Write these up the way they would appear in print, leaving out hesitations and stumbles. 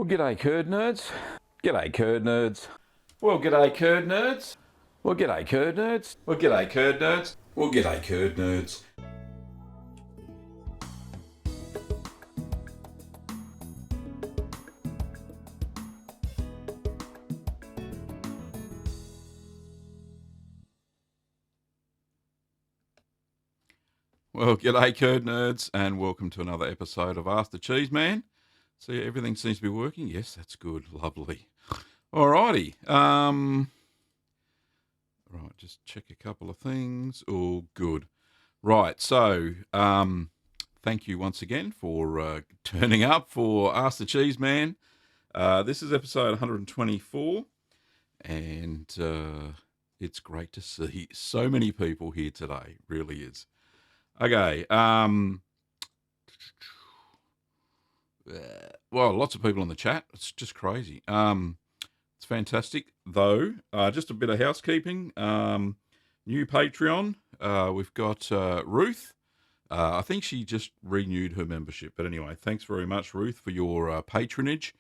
Well, g'day, curd nerds. G'day, curd nerds. Well, g'day, curd nerds. Well, g'day, curd nerds. Well, g'day, curd nerds. Well, g'day, curd nerds. Well, g'day, curd nerds, and welcome to another episode of Ask the Cheeseman. See, everything seems to be working. Yes, that's good. Lovely. Alrighty. Right, just check a couple of things. All good. Right, so thank you once again for turning up for Ask the Cheeseman. This is episode 124, and it's great to see so many people here today. Really is. Okay. Well, lots of people in the chat. It's just crazy. It's fantastic, though. Just a bit of housekeeping. New Patreon. We've got Ruth. I think she just renewed her membership. But anyway, thanks very much, Ruth, for your patronage.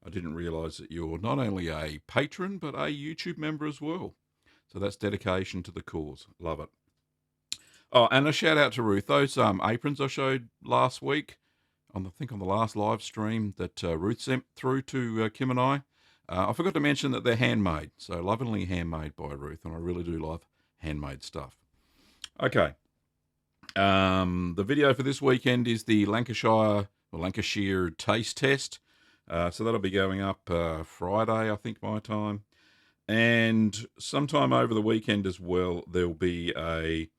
I didn't realise that you're not only a patron, but a YouTube member as well. So that's dedication to the cause. Love it. Oh, and a shout out to Ruth. Those aprons I showed last week, I think on the last live stream that Ruth sent through to Kim and I forgot to mention that they're handmade. So lovingly handmade by Ruth, and I really do love handmade stuff. Okay. The video for this weekend is the Lancashire taste test. So that'll be going up Friday, I think, my time. And sometime over the weekend as well, there'll be a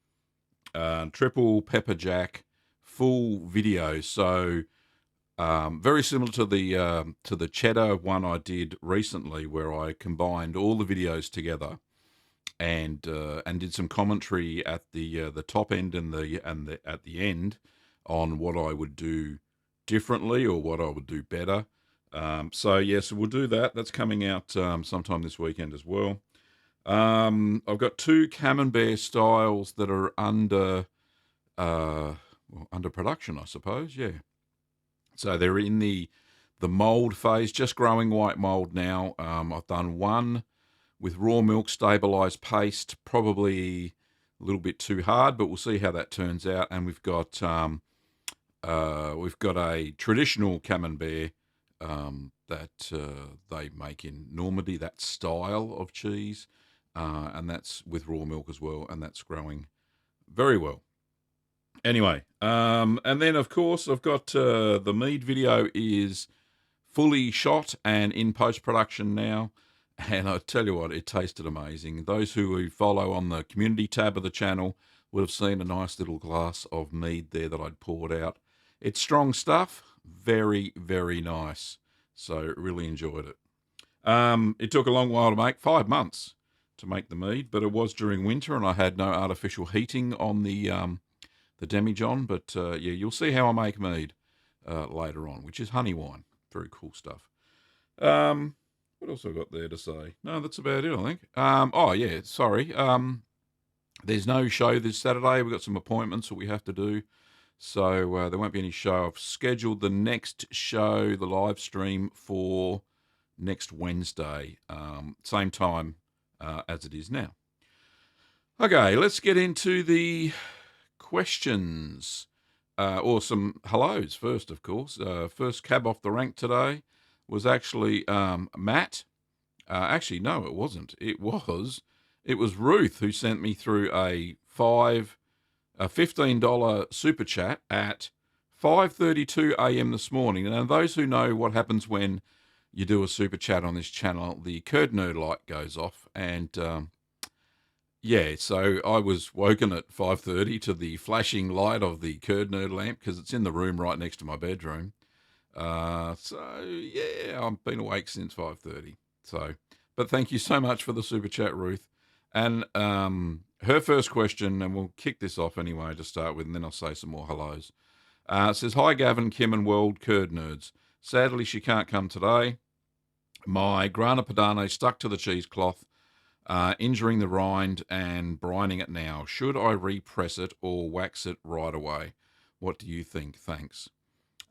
triple pepper jack full video. So very similar to the cheddar one I did recently, where I combined all the videos together and did some commentary at the top end and at the end on what I would do differently or what I would do better. So yes, we'll do that. That's coming out sometime this weekend as well. I've got two Camembert styles that are under production, I suppose. Yeah. So they're in the mold phase, just growing white mold now. I've done one with raw milk stabilized paste, probably a little bit too hard, but we'll see how that turns out. And we've got a traditional Camembert that they make in Normandy, that style of cheese. And that's with raw milk as well, and that's growing very well. Anyway, and then of course I've got the mead video is fully shot and in post-production now, and I tell you what, it tasted amazing. Those who follow on the community tab of the channel would have seen a nice little glass of mead there that I'd poured out. It's strong stuff, very, very nice. So really enjoyed it. It took a long while to make, 5 months to make the mead, but it was during winter and I had no artificial heating on the demijohn. But yeah, you'll see how I make mead later on, which is honey wine. Very cool stuff. What else have I got there to say? No, that's about it, I think. Oh yeah, sorry. There's no show this Saturday. We've got some appointments that we have to do, so there won't be any show. I've scheduled the next show, the live stream, for next Wednesday, same time as it is now. Okay, let's get into the questions. Or some hellos first, of course. First cab off the rank today was actually Matt. Actually, no, it wasn't. It was Ruth who sent me through a $15 super chat at 5:32 a.m. this morning. And those who know what happens when you do a super chat on this channel, the curd nerd light goes off, and yeah, so I was woken at 5:30 to the flashing light of the curd nerd lamp because it's in the room right next to my bedroom. So yeah, I've been awake since 5:30. So, but thank you so much for the super chat, Ruth. And her first question, and we'll kick this off anyway to start with, and then I'll say some more hellos. It says, "Hi Gavin, Kim, and World Curd Nerds. Sadly, she can't come today. My grana padano stuck to the cheesecloth, injuring the rind and brining it now. Should I repress it or wax it right away? What do you think? Thanks."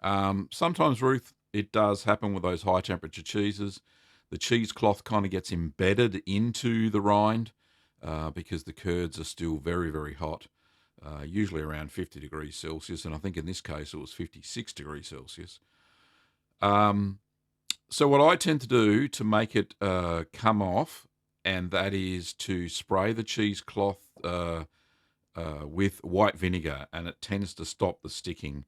Sometimes, Ruth, it does happen with those high temperature cheeses. The cheesecloth kind of gets embedded into the rind because the curds are still very, very hot, usually around 50 degrees Celsius. And I think in this case it was 56 degrees Celsius. So what I tend to do to make it come off, and that is to spray the cheesecloth with white vinegar, and it tends to stop the sticking.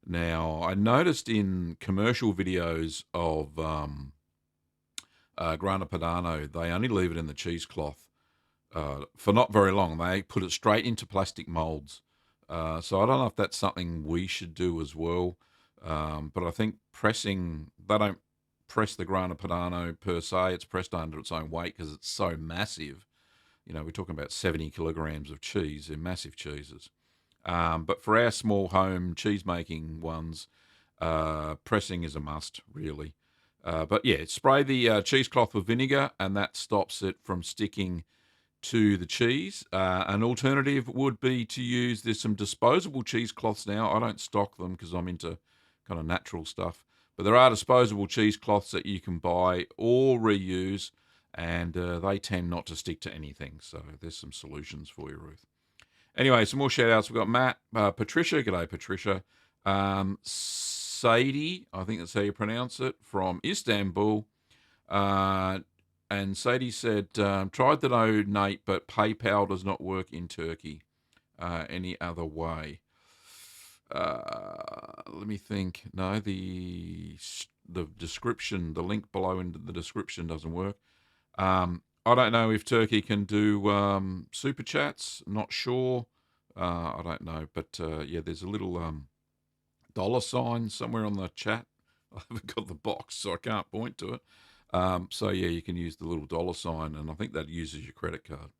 Now, I noticed in commercial videos of Grana Padano, they only leave it in the cheesecloth for not very long. They put it straight into plastic molds. So I don't know if that's something we should do as well. But I think they don't press the Grana Padano per se. It's pressed under its own weight because it's so massive. We're talking about 70 kilograms of cheese. They're massive cheeses. But for our small home cheese making ones, pressing is a must, really. But yeah, spray the cheesecloth with vinegar, and that stops it from sticking to the cheese. An alternative would be to use, there's some disposable cheesecloths now. I don't stock them because I'm into kind of natural stuff. But there are disposable cheesecloths that you can buy or reuse, and they tend not to stick to anything. So there's some solutions for you, Ruth. Anyway, some more shout outs. We've got Matt, Patricia. G'day, Patricia. Sadie, I think that's how you pronounce it, from Istanbul. And Sadie said, tried to donate, but PayPal does not work in Turkey any other way. Let me think. No, the description, the link below in the description doesn't work. I don't know if Turkey can do super chats. Not sure. I don't know. But yeah, there's a little dollar sign somewhere on the chat. I haven't got the box, so I can't point to it. So yeah, you can use the little dollar sign, and I think that uses your credit card.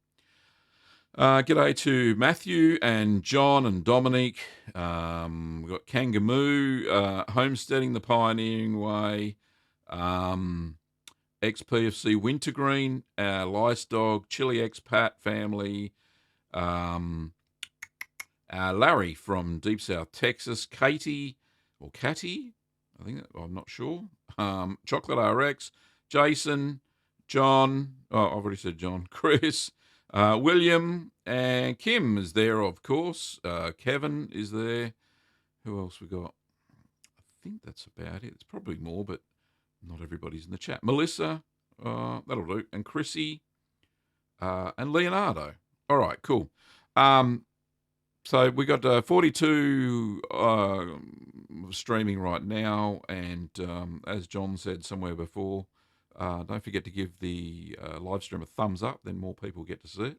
G'day to Matthew and John and Dominique. We've got Kangamoo, Homesteading the Pioneering Way, XPFC Wintergreen, Lice Dog, Chili Expat Family, Larry from Deep South Texas, Katie, or Catty, I'm not sure, Chocolate RX, Jason, John, I've already said John, Chris, William, and Kim is there, of course. Kevin is there. Who else we got? I think that's about it. It's probably more, but not everybody's in the chat. Melissa, that'll do. And Chrissy, and Leonardo. All right, cool. So we got 42 streaming right now, and as John said somewhere before, don't forget to give the live stream a thumbs up, then more people get to see it,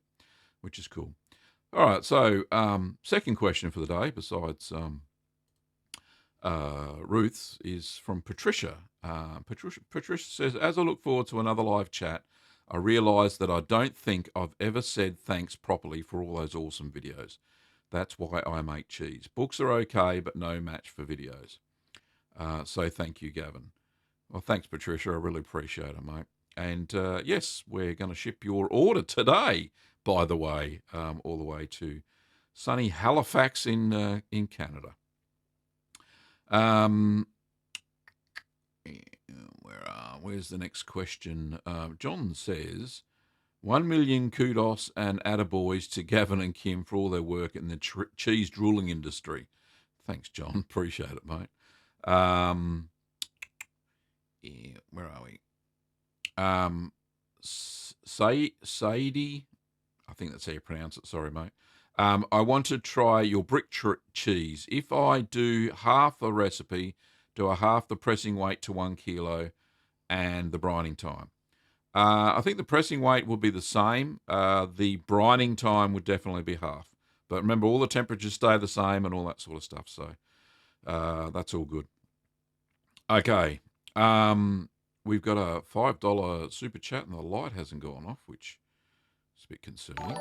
which is cool. All right, so second question for the day, besides Ruth's, is from Patricia. Patricia says, as I look forward to another live chat, I realise that I don't think I've ever said thanks properly for all those awesome videos. That's why I make cheese. Books are okay, but no match for videos. So thank you, Gavin. Well, thanks, Patricia. I really appreciate it, mate. And yes, we're going to ship your order today, by the way, all the way to sunny Halifax in Canada. Where's the next question? John says, 1 million kudos and attaboys to Gavin and Kim for all their work in the cheese drooling industry. Thanks, John. Appreciate it, mate. Yeah, where are we? Sadie, I think that's how you pronounce it. Sorry, mate. I want to try your brick cheese. If I do half the recipe, do I half the pressing weight to 1 kilo and the brining time? I think the pressing weight will be the same. The brining time would definitely be half. But remember, all the temperatures stay the same and all that sort of stuff. So that's all good. Okay. We've got a $5 super chat and the light hasn't gone off, which is a bit concerning.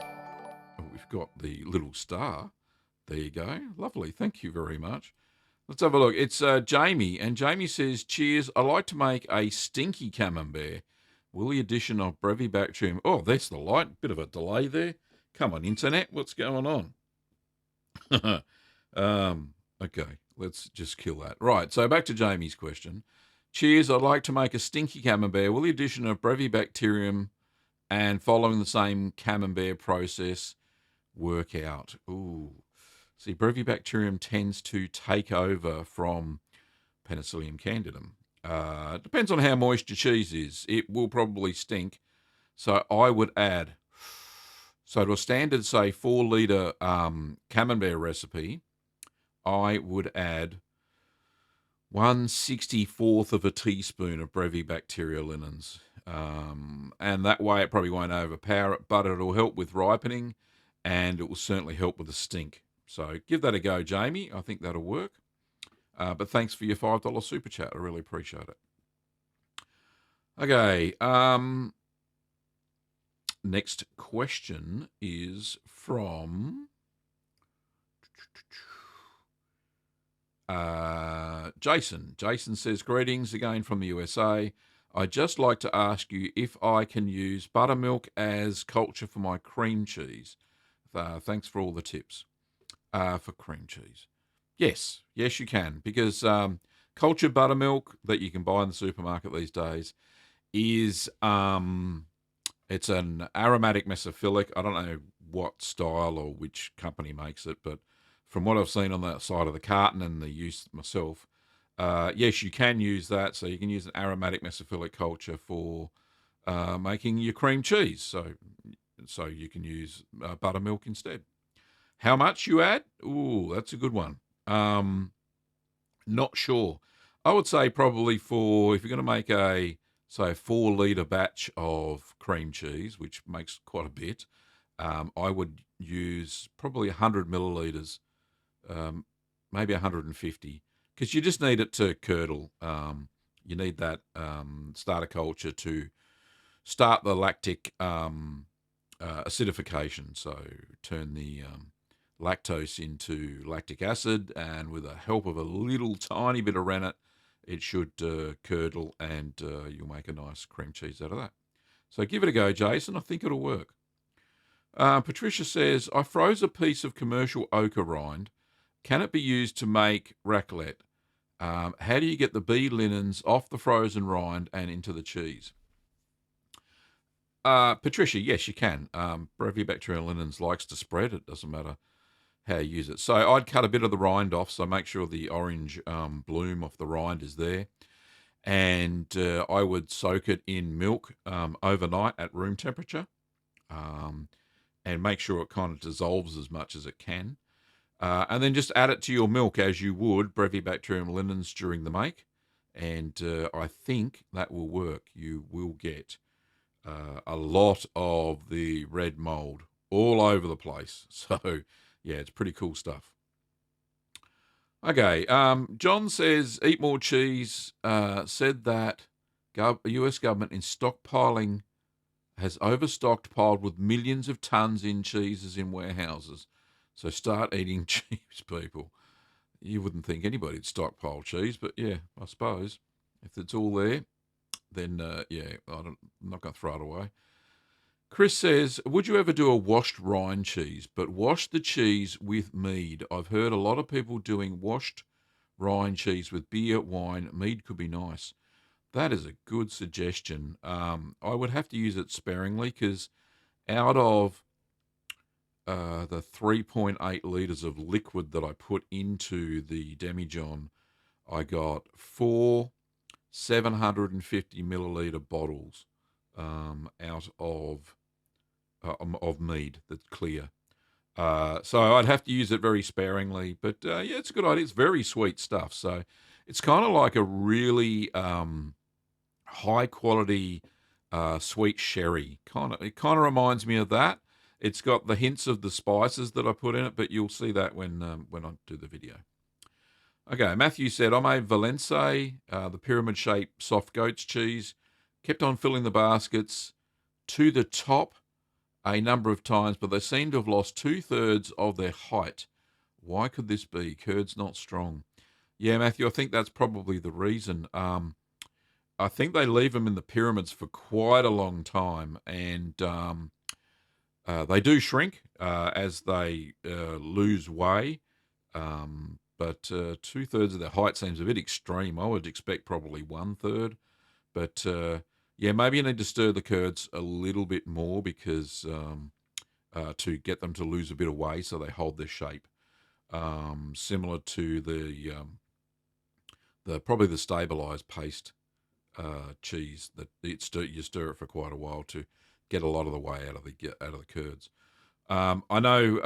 Oh, we've got the little star. There you go. Lovely. Thank you very much. Let's have a look. It's Jamie. And Jamie says, cheers. I like to make a stinky camembert. Will the addition of Brevibacterium... Oh, there's the light. Bit of a delay there. Come on, internet. What's going on? Okay, let's just kill that. Right, so back to Jamie's question. Cheers, I'd like to make a stinky camembert with the addition of Brevibacterium and following the same camembert process, work out. Ooh. See, Brevibacterium tends to take over from Penicillium candidum. Depends on how moist your cheese is. It will probably stink. So I would add, so to a standard, say, 4 litre camembert recipe, I would add 1/64th of a teaspoon of Brevibacteria linens. And that way it probably won't overpower it, but it'll help with ripening and it will certainly help with the stink. So give that a go, Jamie. I think that'll work. But thanks for your $5 super chat. I really appreciate it. Okay. Next question is from Jason. Jason says, greetings again from the USA. I'd just like to ask you if I can use buttermilk as culture for my cream cheese. Thanks for all the tips for cream cheese. Yes, you can, because cultured buttermilk that you can buy in the supermarket these days is it's an aromatic mesophilic. I don't know what style or which company makes it, but from what I've seen on the side of the carton and the use myself, yes, you can use that. So you can use an aromatic mesophilic culture for making your cream cheese. So you can use buttermilk instead. How much you add? Ooh, that's a good one. Not sure. I would say probably for, if you're going to make a, say, a 4 litre batch of cream cheese, which makes quite a bit, I would use probably 100 millilitres, maybe 150, because you just need it to curdle. You need that starter culture to start the lactic acidification, so turn the lactose into lactic acid, and with the help of a little tiny bit of rennet, it should curdle, and you'll make a nice cream cheese out of that. So give it a go, Jason. I think it'll work. Patricia says, I froze a piece of commercial ochre rind. Can it be used to make raclette? How do you get the bee linens off the frozen rind and into the cheese? Patricia, yes, you can. Brevibacterial linens likes to spread. It doesn't matter how you use it. So I'd cut a bit of the rind off, so make sure the orange bloom off the rind is there. And I would soak it in milk overnight at room temperature, and make sure it kind of dissolves as much as it can. And then just add it to your milk as you would Brevibacterium linens during the make. And I think that will work. You will get a lot of the red mold all over the place. So, yeah, it's pretty cool stuff. Okay, John says, eat more cheese. Said that U.S. government in stockpiling has overstockpiled with millions of tons in cheeses in warehouses. So start eating cheese, people. You wouldn't think anybody'd stockpile cheese, but yeah, I suppose if it's all there, then yeah, I'm not going to throw it away. Chris says, would you ever do a washed rind cheese, but wash the cheese with mead? I've heard a lot of people doing washed rind cheese with beer, wine. Mead could be nice. That is a good suggestion. I would have to use it sparingly, because out of the 3.8 litres of liquid that I put into the demijohn, I got 4 750 milliliter bottles out of mead that's clear. So I'd have to use it very sparingly, but yeah, it's a good idea. It's very sweet stuff. So it's kind of like a really high quality sweet sherry. It kind of reminds me of that. It's got the hints of the spices that I put in it, but you'll see that when I do the video. Okay, Matthew said, I made Valence, the pyramid-shaped soft goat's cheese, kept on filling the baskets to the top a number of times, but they seem to have lost 2/3 of their height. Why could this be? Curd's not strong. Yeah, Matthew, I think that's probably the reason. I think they leave them in the pyramids for quite a long time, and they do shrink as they lose way. but 2/3 of their height seems a bit extreme. I would expect probably 1/3. But yeah, maybe you need to stir the curds a little bit more because to get them to lose a bit of weight so they hold their shape. Similar to the probably the stabilized paste cheese that you stir it for quite a while to get a lot of the whey out of the curds. I know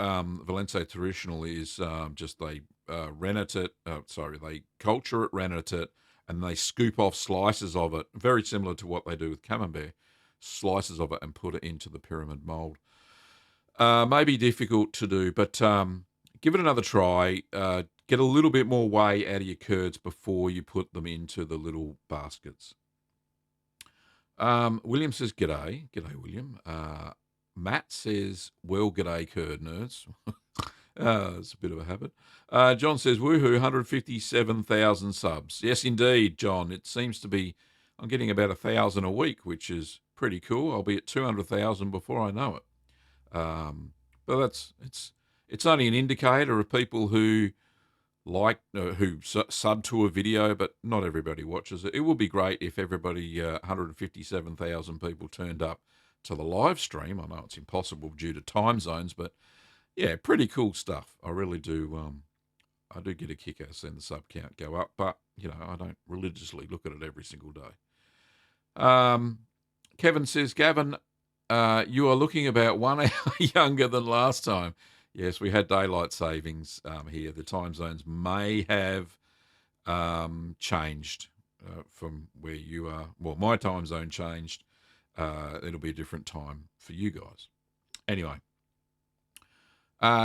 Valencia traditional is just they rennet it. They culture it, rennet it, and they scoop off slices of it, very similar to what they do with camembert, slices of it, and put it into the pyramid mold. Maybe difficult to do, but give it another try. Get a little bit more whey out of your curds before you put them into the little baskets. William says, "G'day, g'day, William." Matt says, "Well, g'day, curd nerds." It's a bit of a habit. John says, "Woohoo, 157,000 subs." Yes, indeed, John. It seems to be. I'm getting about 1,000 a week, which is pretty cool. I'll be at 200,000 before I know it. But it's only an indicator of people who sub to a video, but not everybody watches it. It would be great if everybody, 157,000 people turned up to the live stream. I know it's impossible due to time zones, but yeah, pretty cool stuff. I really do. I do get a kick out of seeing the sub count go up, but I don't religiously look at it every single day. Kevin says, "Gavin, you are looking about 1 hour younger than last time." Yes, we had daylight savings here. The time zones may have changed from where you are. Well, my time zone changed. It'll be a different time for you guys. Anyway,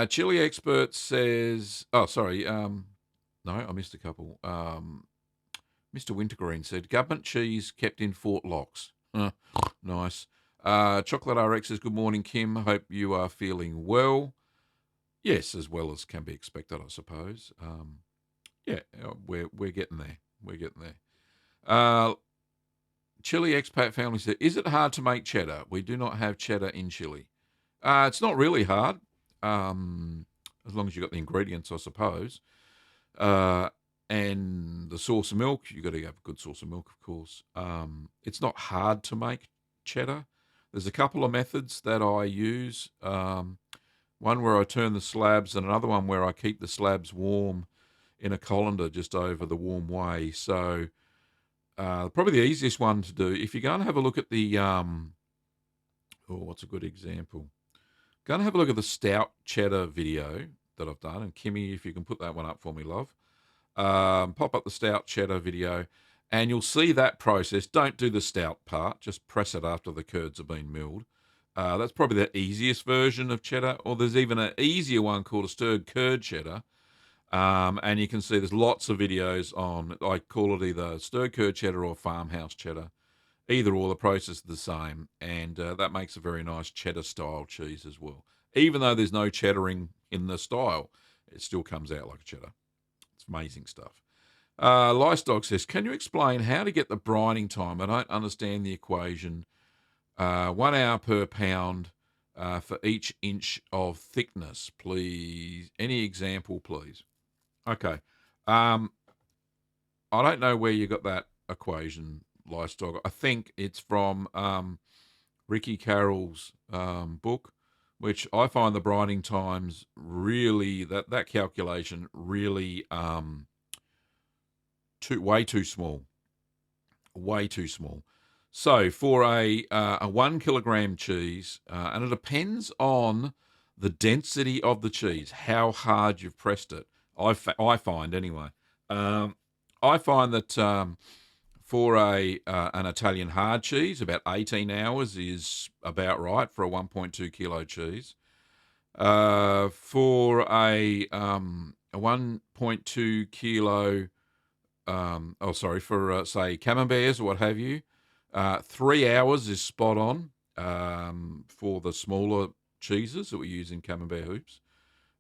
Chili Expert says, oh, sorry. No, I missed a couple. Mr. Wintergreen said, "Government cheese kept in Fort Locks." Nice. Chocolate RX says, "Good morning, Kim. Hope you are feeling well." Yes, as well as can be expected, I suppose. Yeah, we're getting there. We're getting there. Chile expat family said, "Is it hard to make cheddar? We do not have cheddar in Chile." It's not really hard, as long as you've got the ingredients, I suppose. And the source of milk, you've got to have a good source of milk, of course. It's not hard to make cheddar. There's a couple of methods that I use. One where I turn the slabs, and another one where I keep the slabs warm in a colander just over the warm whey. So probably the easiest one to do, if you're going to have a look at the, what's a good example? Go and have a look at the stout cheddar video that I've done. And Kimmy, if you can put that one up for me, love. Pop up the stout cheddar video, and you'll see that process. Don't do the stout part. Just press it after the curds have been milled. That's probably the easiest version of cheddar, or there's even an easier one called a stirred curd cheddar. And you can see there's lots of videos on, I call it either stirred curd cheddar or farmhouse cheddar. Either or, the process is the same, and that makes a very nice cheddar-style cheese as well. Even though there's no cheddaring in the style, it still comes out like a cheddar. It's amazing stuff. Livestock says, "Can you explain how to get the brining time? I don't understand the equation. 1 hour per pound for each inch of thickness, please. Any example, please?" Okay. I don't know where you got that equation, Livestock. I think it's from Ricky Carroll's book, which I find the brining times really, that calculation really way too small. Way too small. So for a 1 kilogram cheese, and it depends on the density of the cheese, how hard you've pressed it. I find anyway. I find that for an Italian hard cheese, about 18 hours is about right for a 1.2 kilo cheese. For a 1.2 kilo, for say camemberts or what have you, 3 hours is spot on for the smaller cheeses that we use in camembert hoops.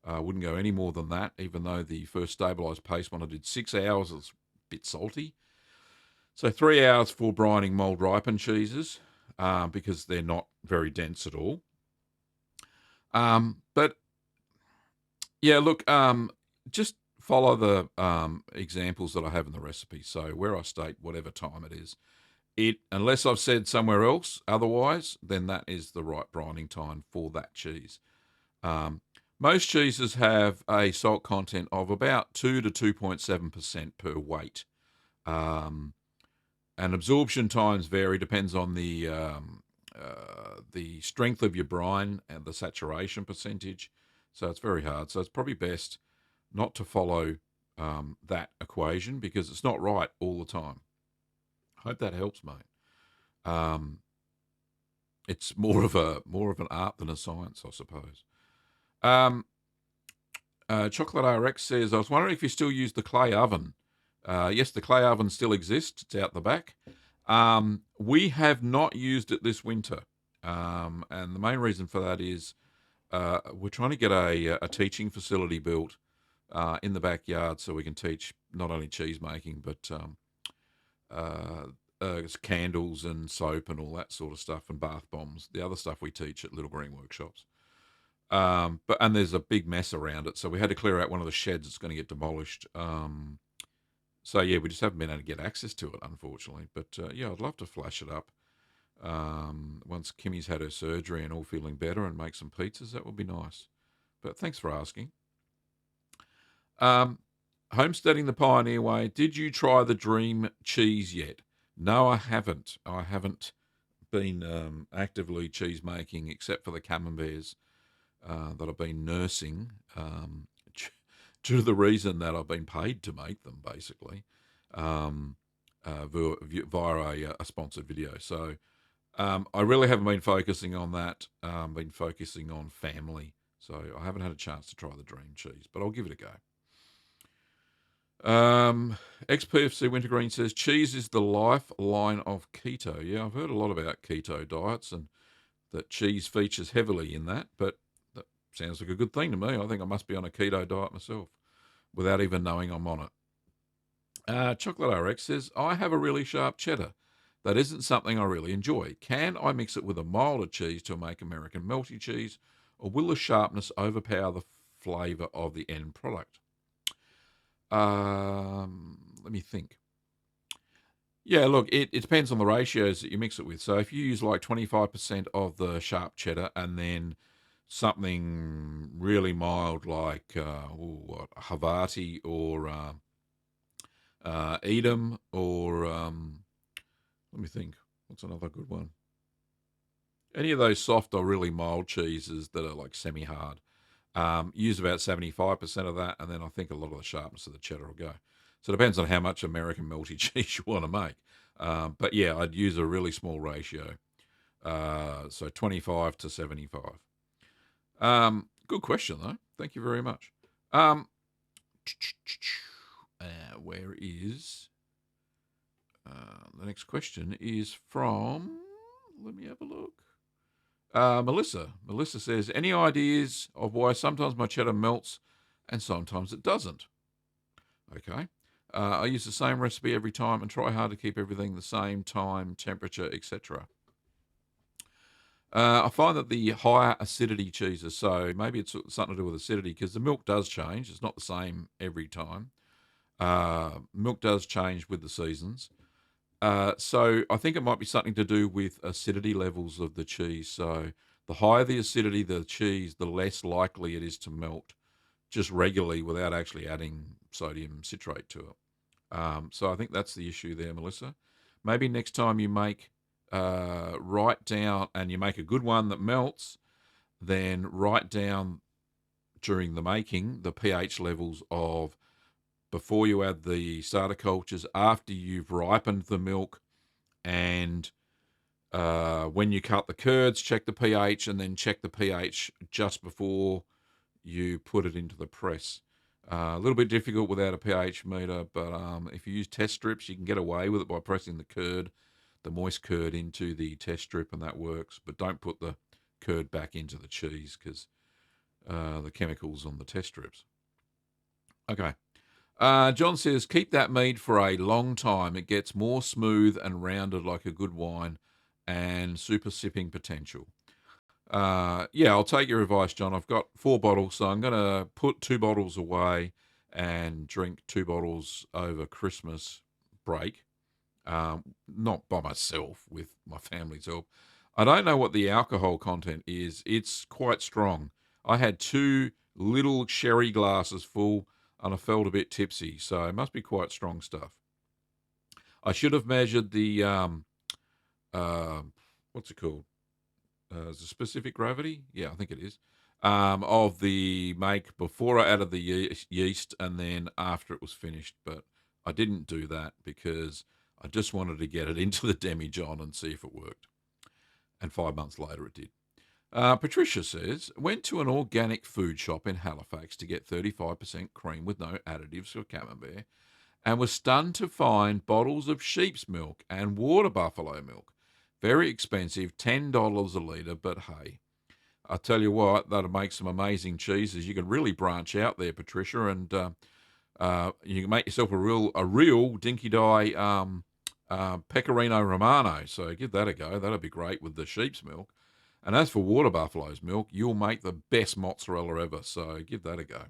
Wouldn't go any more than that, even though the first stabilised paste one I did 6 hours. It was a bit salty. So 3 hours for brining mould ripened cheeses because they're not very dense at all. But yeah, look, just follow the examples that I have in the recipe. So where I state whatever time it is, unless I've said somewhere else otherwise, then that is the right brining time for that cheese. Um, Most cheeses have a salt content of about 2 to 2.7% per weight. Um, and absorption times vary, depends on the strength of your brine and the saturation percentage. So it's very hard. So it's probably best not to follow that equation because it's not right all the time. Hope that helps, mate. Um, it's more of an art than a science, I suppose. Um, Chocolate RX says, I was wondering if you still use the clay oven. Yes, the clay oven still exists. It's out the back. We have not used it this winter. And the main reason for that is we're trying to get a teaching facility built in the backyard so we can teach not only cheese making, but candles and soap and all that sort of stuff and bath bombs. The other stuff we teach at Little Green Workshops. And there's a big mess around it, so we had to clear out one of the sheds that's going to get demolished. So yeah, we just haven't been able to get access to it, unfortunately. But yeah, I'd love to flash it up once Kimmy's had her surgery and all feeling better and make some pizzas. That would be nice. But thanks for asking. Homesteading the Pioneer Way. Did you try the dream cheese yet? No, I haven't. I haven't been actively cheese making except for the camemberts that I've been nursing due to the reason that I've been paid to make them, basically, via a sponsored video. So I really haven't been focusing on that. Been focusing on family. So I haven't had a chance to try the dream cheese, but I'll give it a go. XPFC Wintergreen says cheese is the lifeline of keto. Yeah, I've heard a lot about keto diets and that cheese features heavily in that, but that sounds like a good thing to me. I think I must be on a keto diet myself without even knowing I'm on it. Chocolate RX says, I have a really sharp cheddar. That isn't something I really enjoy. Can I mix it with a milder cheese to make American melty cheese, or will the sharpness overpower the flavour of the end product? Let me think. Yeah, look, it depends on the ratios that you mix it with. So if you use like 25% of the sharp cheddar and then something really mild like Havarti or Edam or let me think, what's another good one? Any of those soft or really mild cheeses that are like semi-hard. Use about 75% of that, and then I think a lot of the sharpness of the cheddar will go. So it depends on how much American melty cheese you want to make. But yeah, I'd use a really small ratio. So 25 to 75. Good question, though. Thank you very much. Where is... the next question is from... Let me have a look. Melissa. Melissa says, any ideas of why sometimes my cheddar melts and sometimes it doesn't? Okay. I use the same recipe every time and try hard to keep everything the same time, temperature, etc. I find that the higher acidity cheeses, so maybe it's something to do with acidity because the milk does change. It's not the same every time. Milk does change with the seasons. So I think it might be something to do with acidity levels of the cheese. So the higher the acidity of the cheese, the less likely it is to melt just regularly without actually adding sodium citrate to it. So I think that's the issue there, Melissa. Maybe next time you make, write down, and you make a good one that melts, then write down during the making the pH levels of before you add the starter cultures, after you've ripened the milk, and when you cut the curds, check the pH, and then check the pH just before you put it into the press. A little bit difficult without a pH meter, but if you use test strips, you can get away with it by pressing the moist curd into the test strip, and that works. But don't put the curd back into the cheese because the chemicals on the test strips. Okay. John says, keep that meat for a long time. It gets more smooth and rounded like a good wine and super sipping potential. Yeah, I'll take your advice, John. I've got 4 bottles, so I'm going to put 2 bottles away and drink 2 bottles over Christmas break. Not by myself, with my family's help. I don't know what the alcohol content is. It's quite strong. I had 2 little sherry glasses full and I felt a bit tipsy, so it must be quite strong stuff. I should have measured the uh, what's it called? Is it specific gravity? Yeah, I think it is. Of the make before I added the yeast and then after it was finished, but I didn't do that because I just wanted to get it into the demijohn and see if it worked. And 5 months later, it did. Patricia says, went to an organic food shop in Halifax to get 35% cream with no additives for camembert and was stunned to find bottles of sheep's milk and water buffalo milk. Very expensive, $10 a litre, but hey, I tell you what, that'll make some amazing cheeses. You can really branch out there, Patricia, and you can make yourself a real dinky die pecorino romano. So give that a go. That'll be great with the sheep's milk. And as for water buffalo's milk, you'll make the best mozzarella ever. So give that a go.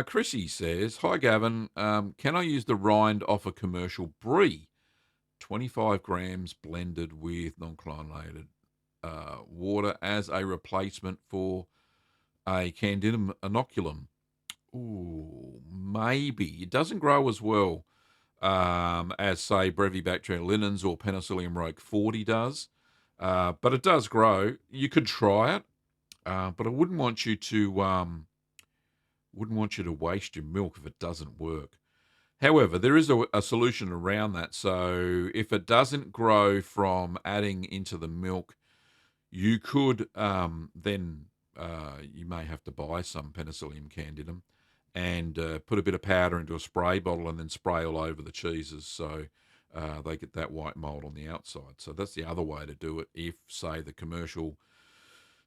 Chrissy says, "Hi Gavin, can I use the rind off a commercial brie? 25 grams blended with non-chlorinated water as a replacement for a candidum inoculum." Ooh, maybe. It doesn't grow as well as, say, Brevibacterium linens or Penicillium roqueforti 40 does, but it does grow. You could try it, but I wouldn't want you to waste your milk if it doesn't work. However, there is a solution around that. So if it doesn't grow from adding into the milk, you could then you may have to buy some Penicillium candidum and put a bit of powder into a spray bottle and then spray all over the cheeses so they get that white mold on the outside. So that's the other way to do it if, say, the commercial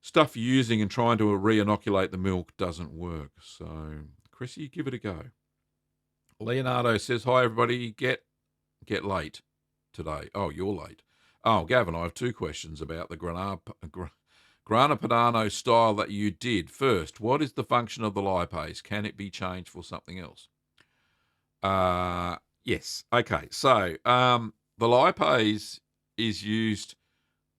stuff you're using and trying to re-inoculate the milk doesn't work. So, Chrissy, give it a go. Leonardo says, "Hi everybody, get late today." Oh, you're late. Oh, Gavin, I have 2 questions about the Grana Padano style that you did. First, what is the function of the lipase? Can it be changed for something else? Yes. Okay. So, the lipase is used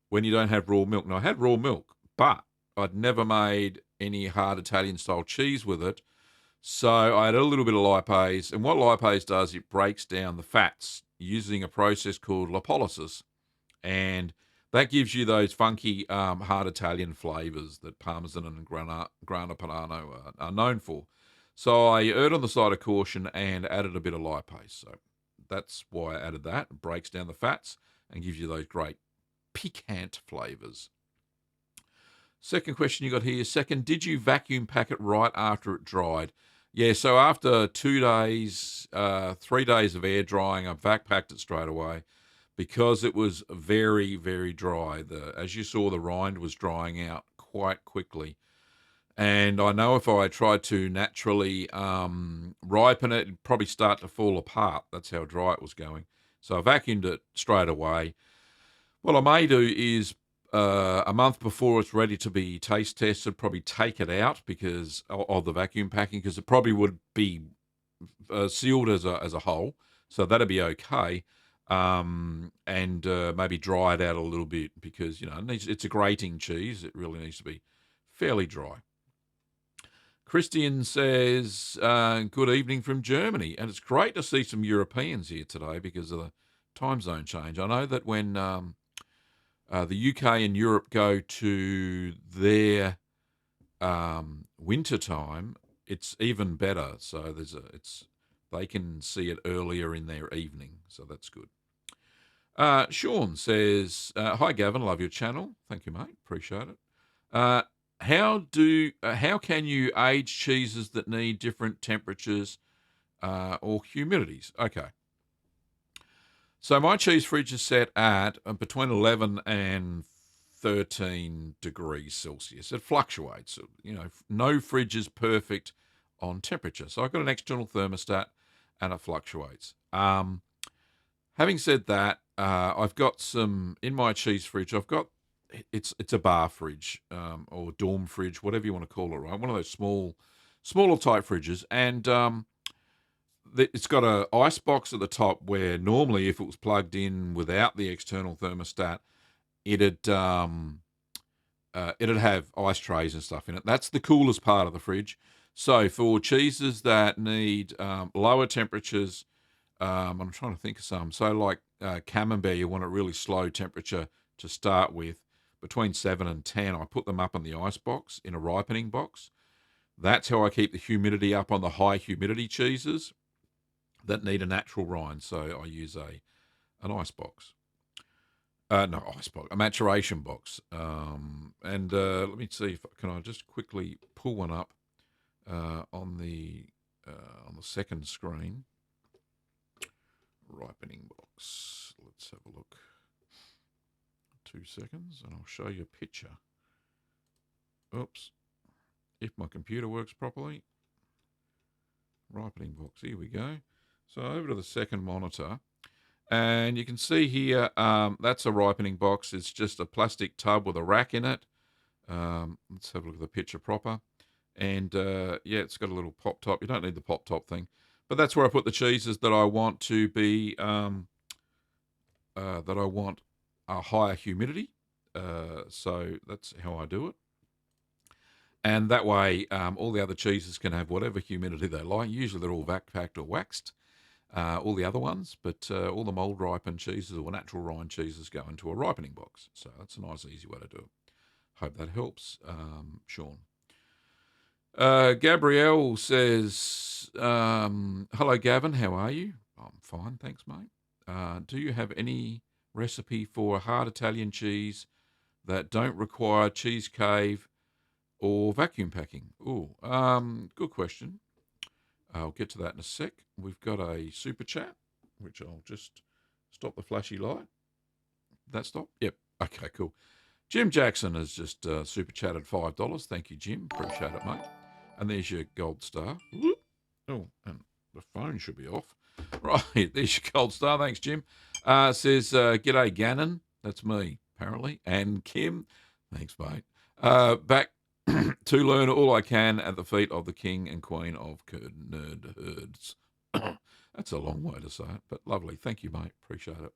when you don't have raw milk. Now, I had raw milk, but I'd never made any hard Italian style cheese with it. So I added a little bit of lipase, and what lipase does, it breaks down the fats using a process called lipolysis, and that gives you those funky hard Italian flavors that Parmesan and Grana Padano are known for. So I erred on the side of caution and added a bit of lipase. So that's why I added that. It breaks down the fats and gives you those great piquant flavors. Second question you got here. Second, did you vacuum pack it right after it dried? Yeah, so after 2 days, 3 days of air drying, I vac packed it straight away because it was very, very dry. As you saw, the rind was drying out quite quickly. And I know if I tried to naturally ripen it, it'd probably start to fall apart. That's how dry it was going. So I vacuumed it straight away. What I may do is a month before it's ready to be taste tested, probably take it out because of the vacuum packing, because it probably would be sealed as a whole, so that'd be okay. And maybe dry it out a little bit because it's a grating cheese. It really needs to be fairly dry. Christian says, "Good evening from Germany," and it's great to see some Europeans here today because of the time zone change. I know that when the UK and Europe go to their winter time, it's even better. So they can see it earlier in their evening, so that's good. Sean says, "Hi Gavin, love your channel. Thank you, mate. Appreciate it. How can you age cheeses that need different temperatures or humidities?" Okay. So my cheese fridge is set at between 11 and 13 degrees Celsius. It fluctuates. No fridge is perfect on temperature. So I've got an external thermostat and it fluctuates. Having said that, I've got some in my cheese fridge. It's a bar fridge or dorm fridge, whatever you want to call it, right? One of those small smaller type fridges, and it's got a ice box at the top where normally if it was plugged in without the external thermostat, it'd have ice trays and stuff in it. That's the coolest part of the fridge. So for cheeses that need lower temperatures, I'm trying to think of some. So like Camembert, you want a really slow temperature to start with, between 7 and 10. I put them up in the ice box in a ripening box. That's how I keep the humidity up on the high humidity cheeses that need a natural rind. So I use an ice box. No, ice box, a maturation box. And let me see if can I just quickly pull one up on the second screen. Ripening box. Let's have a look. 2 seconds, and I'll show you a picture. Oops. If my computer works properly. Ripening box. Here we go. So over to the second monitor. And you can see here, that's a ripening box. It's just a plastic tub with a rack in it. Let's have a look at the picture proper. And yeah, it's got a little pop top. You don't need the pop top thing. But that's where I put the cheeses that I want to be, that I want a higher humidity. So that's how I do it. And that way, all the other cheeses can have whatever humidity they like. Usually they're all vac packed or waxed. All the other ones, but all the mold ripened cheeses or natural rind cheeses go into a ripening box. So that's a nice, easy way to do it. Hope that helps, Sean. Gabrielle says, hello, Gavin. How are you? I'm fine, thanks, mate. Do you have any recipe for a hard Italian cheese that don't require cheese cave or vacuum packing? Ooh, good question. I'll get to that in a sec. We've got a super chat, which I'll just stop the flashy light. That stop? Yep. Okay, cool. Jim Jackson has just super chatted $5. Thank you, Jim. Appreciate it, mate. And there's your gold star. Oh, and the phone should be off. Right, there's your gold star. Thanks, Jim. Says, g'day, Gannon. That's me, apparently. And Kim. Thanks, mate. Back to learn all I can at the feet of the king and queen of nerd herds. That's a long way to say it, but lovely. Thank you, mate. Appreciate it.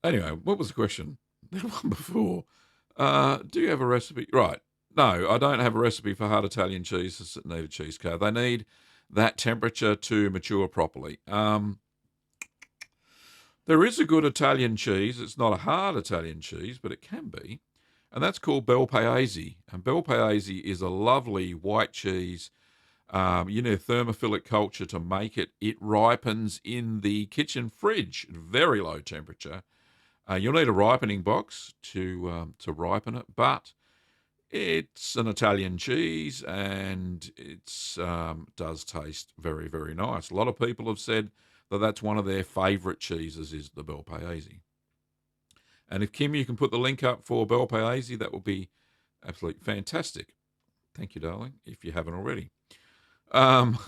Anyway, what was the question? The one before. Do you have a recipe? Right. No, I don't have a recipe for hard Italian cheeses that need a cheese cave. They need that temperature to mature properly. There is a good Italian cheese. It's not a hard Italian cheese, but it can be. And that's called Bel Paese. And Bel Paese is a lovely white cheese. You need thermophilic culture to make it. It ripens in the kitchen fridge at very low temperature. You'll need a ripening box to ripen it, but it's an Italian cheese and it does taste very, very nice. A lot of people have said that that's one of their favourite cheeses is the Bel Paese. And if, Kim, you can put the link up for Bel Paese, that would be absolutely fantastic. Thank you, darling, if you haven't already. NW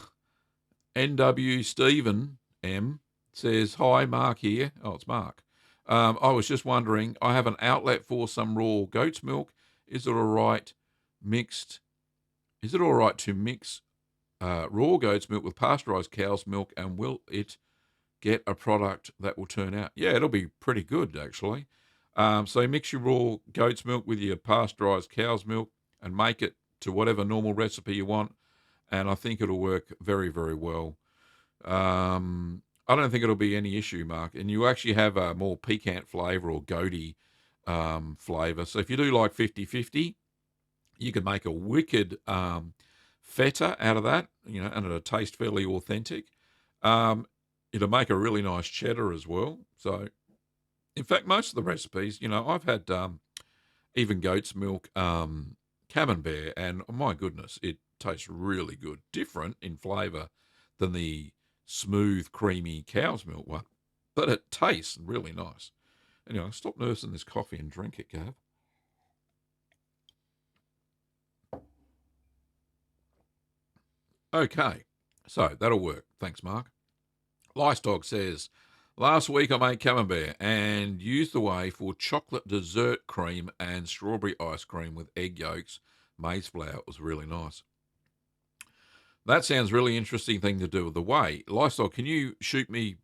Stephen M says, hi, Mark here. Oh, it's Mark. I was just wondering, I have an outlet for some raw goat's milk. Is it all right to mix raw goat's milk with pasteurized cow's milk, and will it get a product that will turn out? Yeah, it'll be pretty good, actually. So mix your raw goat's milk with your pasteurized cow's milk and make it to whatever normal recipe you want, and I think it'll work very, very well. I don't think it'll be any issue, Mark. And you actually have a more piquant flavour or goaty flavour. So if you do like 50-50, you can make a wicked feta out of that, and it'll taste fairly authentic. It'll make a really nice cheddar as well. So, in fact, most of the recipes, I've had even goat's milk camembert, and oh my goodness, it tastes really good. Different in flavour than the smooth, creamy cow's milk one, but it tastes really nice. Anyway, stop nursing this coffee and drink it, Gav. Okay, so that'll work. Thanks, Mark. Dog says, last week I made camembert and used the whey for chocolate dessert cream and strawberry ice cream with egg yolks, maize flour. It was really nice. That sounds really interesting thing to do with the whey. Lifestyle, can you shoot me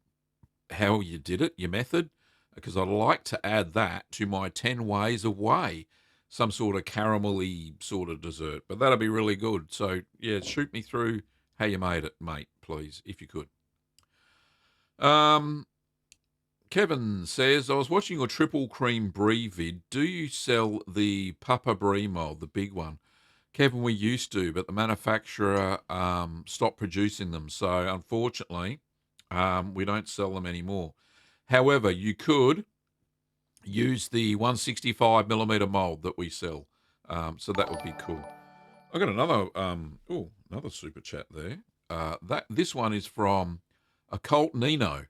how you did it, your method? Because I'd like to add that to my 10 ways of whey, some sort of caramelly sort of dessert. But that'd be really good. So, yeah, shoot me through how you made it, mate, please, if you could. Um, Kevin says, I was watching your triple cream brie vid. Do you sell the Papa Brie mold, the big one? Kevin, we used to, but the manufacturer stopped producing them. So unfortunately, we don't sell them anymore. However, you could use the 165 millimeter mold that we sell. So that would be cool. I got another super chat there. This one is from a Colt Nino.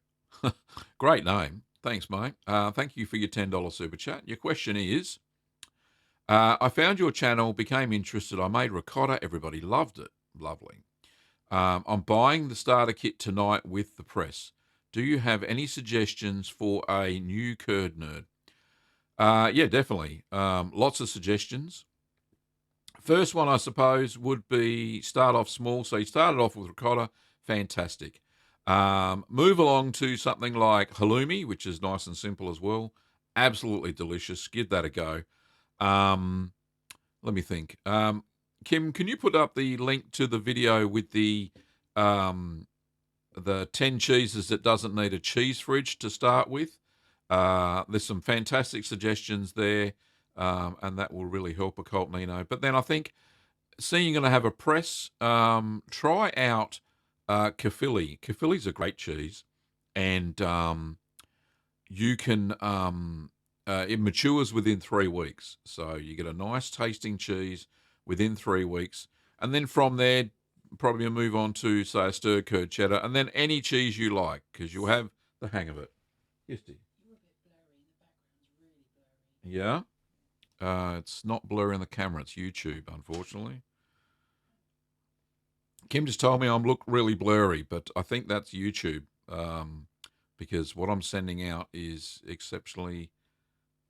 Great name. Thanks, mate. Thank you for your $10 super chat. Your question is, I found your channel, became interested. I made ricotta. Everybody loved it. Lovely. I'm buying the starter kit tonight with the press. Do you have any suggestions for a new curd nerd? Yeah, definitely. Lots of suggestions. First one, I suppose, would be start off small. So you started off with ricotta, fantastic. Move along to something like halloumi, which is nice and simple as well. Absolutely delicious. Give that a go. Um, Let me think. Kim, can you put up the link to the video with um, the 10 cheeses that doesn't need a cheese fridge to start with? There's some fantastic suggestions there, and that will really help a Colt Nino. But then I think, seeing you're going to have a press, try out Caerphilly. Caerphilly's a great cheese, and you can it matures within 3 weeks, so you get a nice tasting cheese within 3 weeks, and then from there probably move on to, say, a stir curd cheddar, and then any cheese you like, because you'll have the hang of it. Yes, dear. Yeah. It's not blurry in the camera, it's YouTube, unfortunately. Kim just told me I'm look really blurry, but I think that's YouTube, because what I'm sending out is exceptionally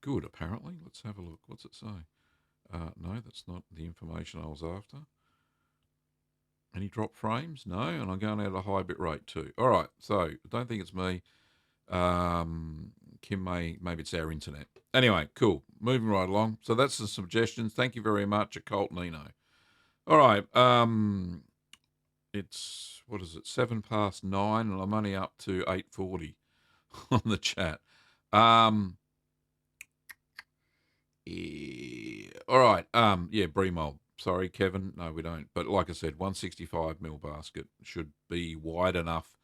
good, apparently. Let's have a look. What's it say? No, that's not the information I was after. Any drop frames? No, and I'm going out at a high bit rate too. All right, so I don't think it's me. Kim maybe it's our internet. Anyway, cool. Moving right along. So that's the suggestions. Thank you very much, a Colt Nino. All right. It's, what is it? 9:07, and I'm only up to 8:40 on the chat. Yeah. All right. Yeah, brie mold. Sorry, Kevin. No, we don't. But like I said, 165 mil basket should be wide enough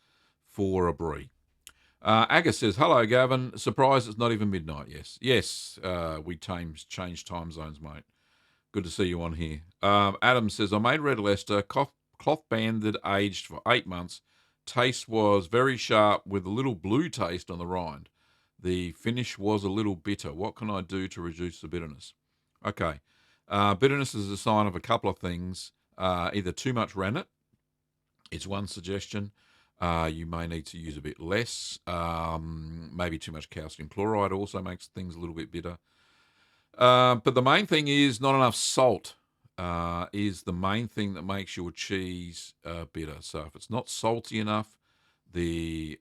for a brie. Aga says, hello, Gavin. Surprised it's not even midnight. Yes. Yes, we changed time zones, mate. Good to see you on here. Adam says, I made red Leicester, cloth banded, aged for 8 months. Taste was very sharp with a little blue taste on the rind. The finish was a little bitter. What can I do to reduce the bitterness? Okay. Bitterness is a sign of a couple of things. Either too much rennet, it's one suggestion. You may need to use a bit less. Maybe too much calcium chloride also makes things a little bit bitter. But the main thing is not enough salt is the main thing that makes your cheese bitter. So if it's not salty enough, the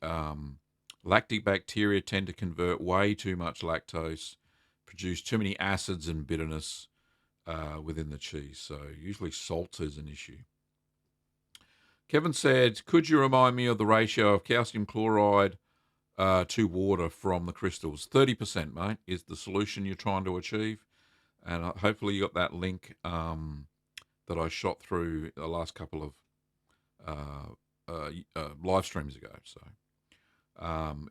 lactic bacteria tend to convert way too much lactose, produce too many acids and bitterness within the cheese. So usually salt is an issue. Kevin said, could you remind me of the ratio of calcium chloride to water from the crystals? 30%, mate, is the solution you're trying to achieve. And hopefully you got that link that I shot through the last couple of live streams ago. So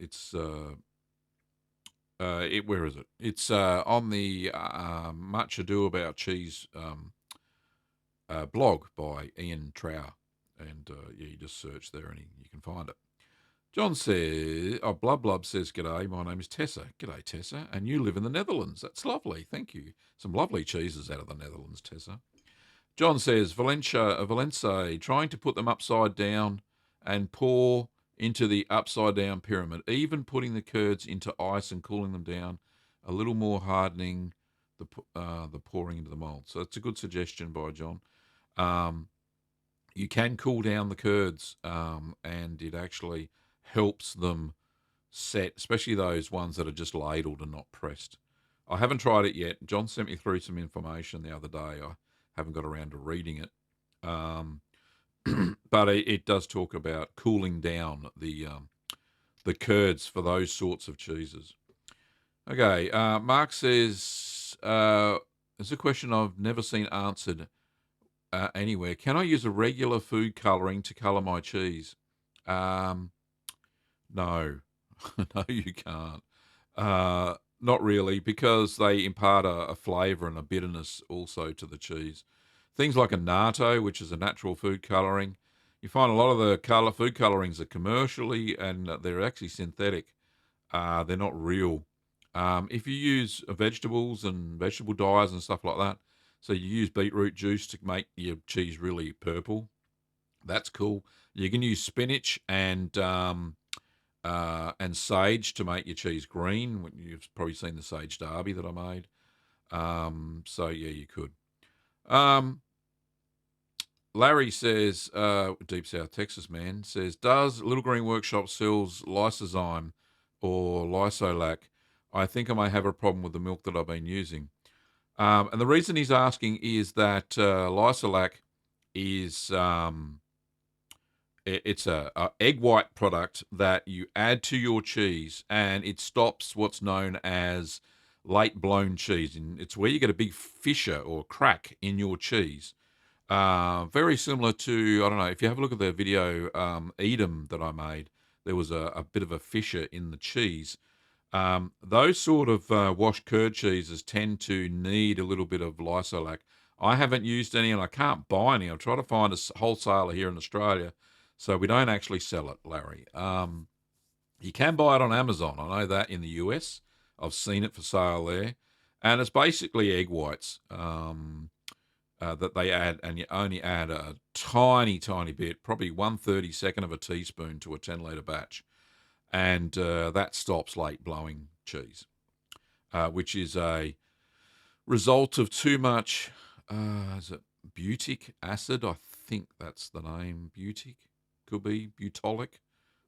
it's where is it? It's on the Much Ado About Cheese blog by Ian Trower, and yeah, you just search there and you can find it. John says, Blub says, g'day, my name is Tessa. G'day, Tessa, and you live in the Netherlands. That's lovely, thank you. Some lovely cheeses out of the Netherlands, Tessa. John says, Valencia, trying to put them upside down and pour into the upside down pyramid, even putting the curds into ice and cooling them down, a little more hardening the pouring into the mold. So it's a good suggestion by John. you can cool down the curds, and it actually helps them set, especially those ones that are just ladled and not pressed. I haven't tried it yet. John sent me through some information the other day. I haven't got around to reading it. Um, but it does talk about cooling down the curds for those sorts of cheeses. Okay, Mark says, it's a question I've never seen answered anywhere. Can I use a regular food colouring to colour my cheese? Um, no, no, you can't. Not really, because they impart a flavour and a bitterness also to the cheese. Things like annatto, which is a natural food colouring, you find a lot of the food colourings are commercially and they're actually synthetic. They're not real. If you use vegetables and vegetable dyes and stuff like that, so you use beetroot juice to make your cheese really purple, that's cool. You can use spinach and sage to make your cheese green. You've probably seen the sage derby that I made. So yeah, you could. Um, Larry says, Deep South Texas man says, does Little Green Workshop sells lysozyme or lysolac? I think I may have a problem with the milk that I've been using. And the reason he's asking is that lysolac is it's a egg white product that you add to your cheese, and it stops what's known as late blown cheese. And it's where you get a big fissure or crack in your cheese. Very similar to, I don't know, if you have a look at the video Edam that I made, there was a bit of a fissure in the cheese. Those sort of washed curd cheeses tend to need a little bit of lysolac. I haven't used any and I can't buy any. I've tried to find a wholesaler here in Australia, so we don't actually sell it, Larry. You can buy it on Amazon. I know that in the US. I've seen it for sale there. And it's basically egg whites. That they add, and you only add a tiny, tiny bit, probably 1/32 of a teaspoon to a 10 litre batch, and that stops late blowing cheese, which is a result of too much. Is it butyric acid? I think that's the name. Butyric could be butylic,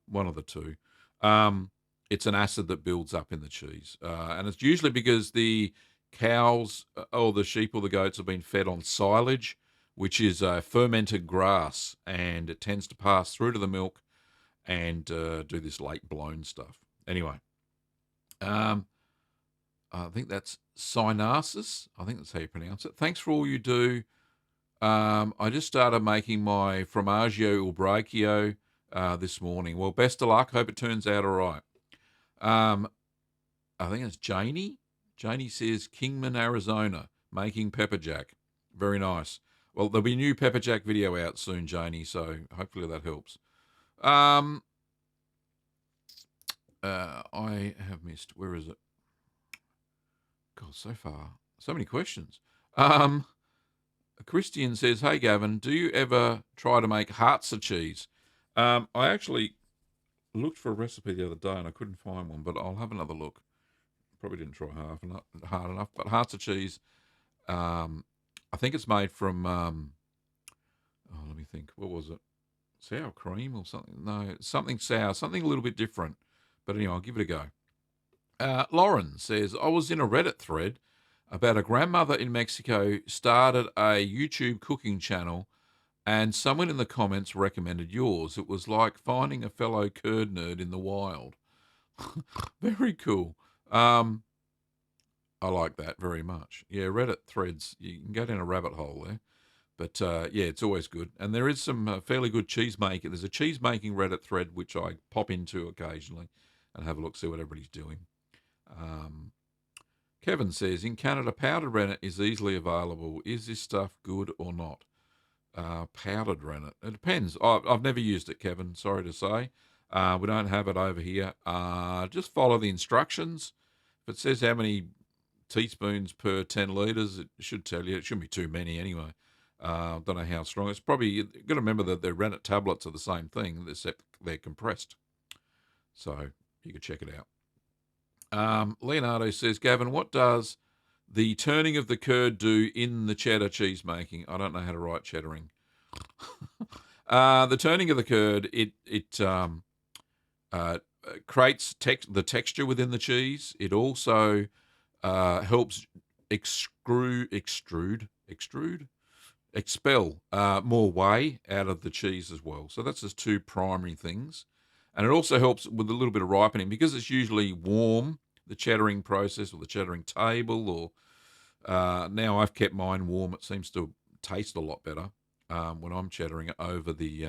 one of the two. Um, it's an acid that builds up in the cheese, and it's usually because the cows or the sheep or the goats have been fed on silage, which is a fermented grass, and it tends to pass through to the milk and do this late blown stuff. Anyway, um, I think that's Synarsis. I think that's how you pronounce it. Thanks for all you do. I just started making my Formaggio Ubriaco this morning. Well, best of luck. Hope it turns out all right. Um, I think it's Janie. Janie says Kingman, Arizona, making pepper jack. Very nice. Well, there'll be a new pepper jack video out soon, Janie, so hopefully that helps. I have missed. Where is it? God, so far. So many questions. Christian says, hey, Gavin, do you ever try to make hearts of cheese? I actually looked for a recipe the other day and I couldn't find one, but I'll have another look. Probably didn't try hard enough, but hearts of cheese, I think it's made from, let me think, what was it? Sour cream or something? No, something sour, something a little bit different. But anyway, I'll give it a go. Lauren says, I was in a Reddit thread about a grandmother in Mexico started a YouTube cooking channel and someone in the comments recommended yours. It was like finding a fellow curd nerd in the wild. Very cool. I like that very much. Yeah, Reddit threads, you can go down a rabbit hole there. But yeah, it's always good. And there is some fairly good cheese making. There's a cheese making Reddit thread which I pop into occasionally and have a look, see what everybody's doing. Kevin says, in Canada, powdered rennet is easily available. Is this stuff good or not? Powdered rennet. It depends. I've never used it, Kevin. Sorry to say. We don't have it over here. Just follow the instructions. If it says how many teaspoons per 10 litres, it should tell you. It shouldn't be too many anyway. Don't know how strong. It's probably, you've got to remember that the rennet tablets are the same thing, except they're compressed. So you could check it out. Leonardo says, Gavin, what does the turning of the curd do in the cheddar cheese making? I don't know how to write cheddaring. The turning of the curd, it uh, creates the texture within the cheese. It also helps expel more whey out of the cheese as well. So that's just two primary things. And it also helps with a little bit of ripening because it's usually warm, the cheddaring process or the cheddaring table. Or now I've kept mine warm. It seems to taste a lot better when I'm cheddaring it over the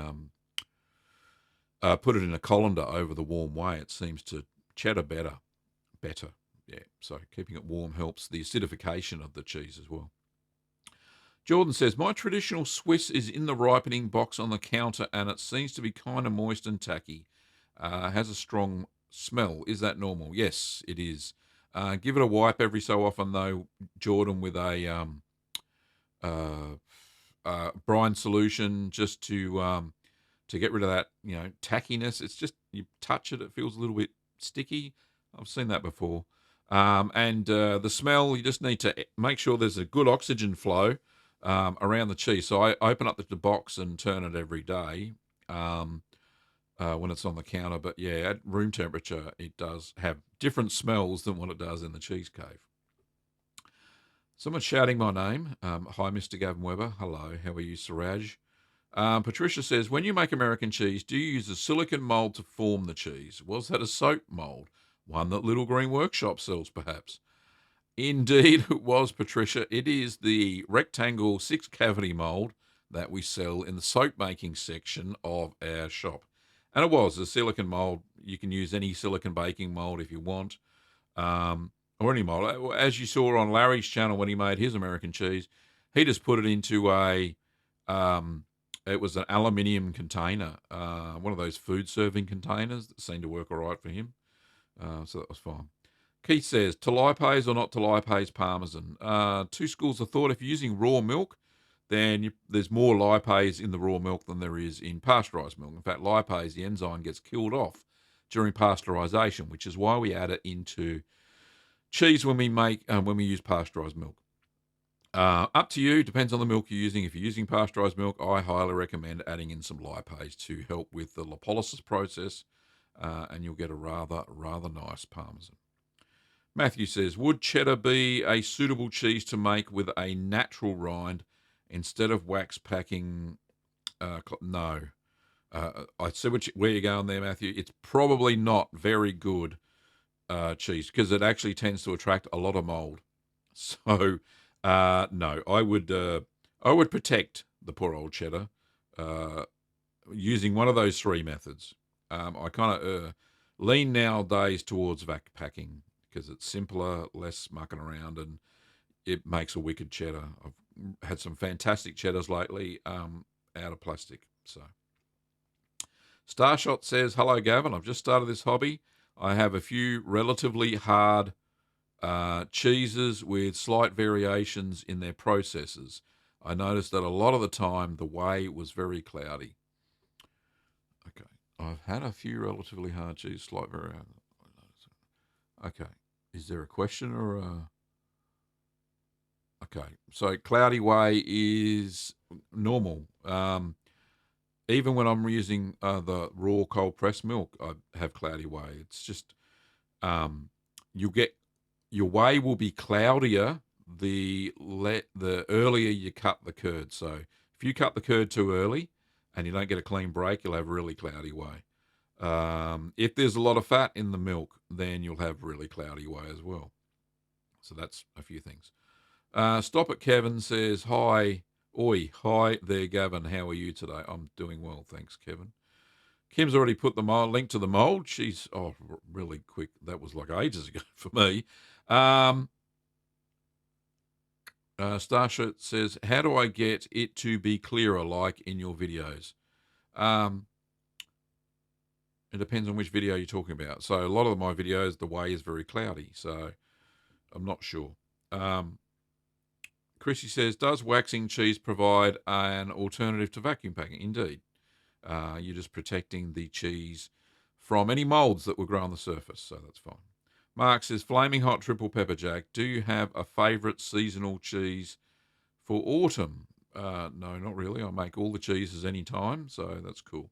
put it in a colander over the warm whey. It seems to cheddar better. Yeah, so keeping it warm helps the acidification of the cheese as well. Jordan says, my traditional Swiss is in the ripening box on the counter and it seems to be kind of moist and tacky. Has a strong smell. Is that normal? Yes, it is. Give it a wipe every so often, though, Jordan, with a brine solution just to get rid of that, tackiness. It's just you touch it, it feels a little bit sticky. I've seen that before. And the smell, you just need to make sure there's a good oxygen flow around the cheese. So I open up the box and turn it every day when it's on the counter. But yeah, at room temperature, it does have different smells than what it does in the cheese cave. Someone's shouting my name. Hi, Mr. Gavin Weber. Hello, how are you, Siraj? Patricia says, when you make American cheese, do you use a silicon mold to form the cheese? Was that a soap mold? One that Little Green Workshop sells, perhaps? Indeed, it was, Patricia. It is the rectangle 6-cavity mold that we sell in the soap making section of our shop. And it was a silicon mold. You can use any silicon baking mold if you want, or any mold. As you saw on Larry's channel when he made his American cheese, he just put it into it was an aluminium container, one of those food serving containers that seemed to work all right for him. So that was fine. Keith says, Talipes or not Talipes Parmesan? Two schools of thought. If you're using raw milk, then there's more lipase in the raw milk than there is in pasteurized milk. In fact, lipase, the enzyme, gets killed off during pasteurization, which is why we add it into cheese when we use pasteurized milk. Up to you. Depends on the milk you're using. If you're using pasteurized milk, I highly recommend adding in some lipase to help with the lipolysis process, and you'll get a rather nice parmesan. Matthew says, would cheddar be a suitable cheese to make with a natural rind instead of wax packing? No. I see where you're going there, Matthew. It's probably not very good cheese because it actually tends to attract a lot of mold. So, no, I would protect the poor old cheddar using one of those three methods. I kind of lean nowadays towards vac packing because it's simpler, less mucking around, and it makes a wicked cheddar. I've had some fantastic cheddars lately out of plastic. So, Starshot says, hello, Gavin. I've just started this hobby. I have a few relatively hard cheeses with slight variations in their processes. I noticed that a lot of the time the whey was very cloudy. Okay. I've had a few relatively hard cheese, slight variations. Okay. Is there a question or a... Okay. So cloudy whey is normal. Even when I'm using the raw cold pressed milk, I have cloudy whey. It's just you'll get your whey will be cloudier the earlier you cut the curd. So if you cut the curd too early and you don't get a clean break, you'll have really cloudy whey. If there's a lot of fat in the milk, then you'll have really cloudy whey as well. So that's a few things. Stop it, Kevin says, hi. Oi, hi there, Gavin. How are you today? I'm doing well, thanks, Kevin. Kim's already put the link to the mold. She's really quick. That was like ages ago for me. Starsha says, how do I get it to be clearer like in your videos? It depends on which video you're talking about. So a lot of my videos, the whey is very cloudy. So I'm not sure. Chrissy says, does waxing cheese provide an alternative to vacuum packing? Indeed. You're just protecting the cheese from any molds that will grow on the surface, so that's fine. Mark says, flaming hot triple pepper jack. Do you have a favourite seasonal cheese for autumn? No, not really. I make all the cheeses any time, so that's cool.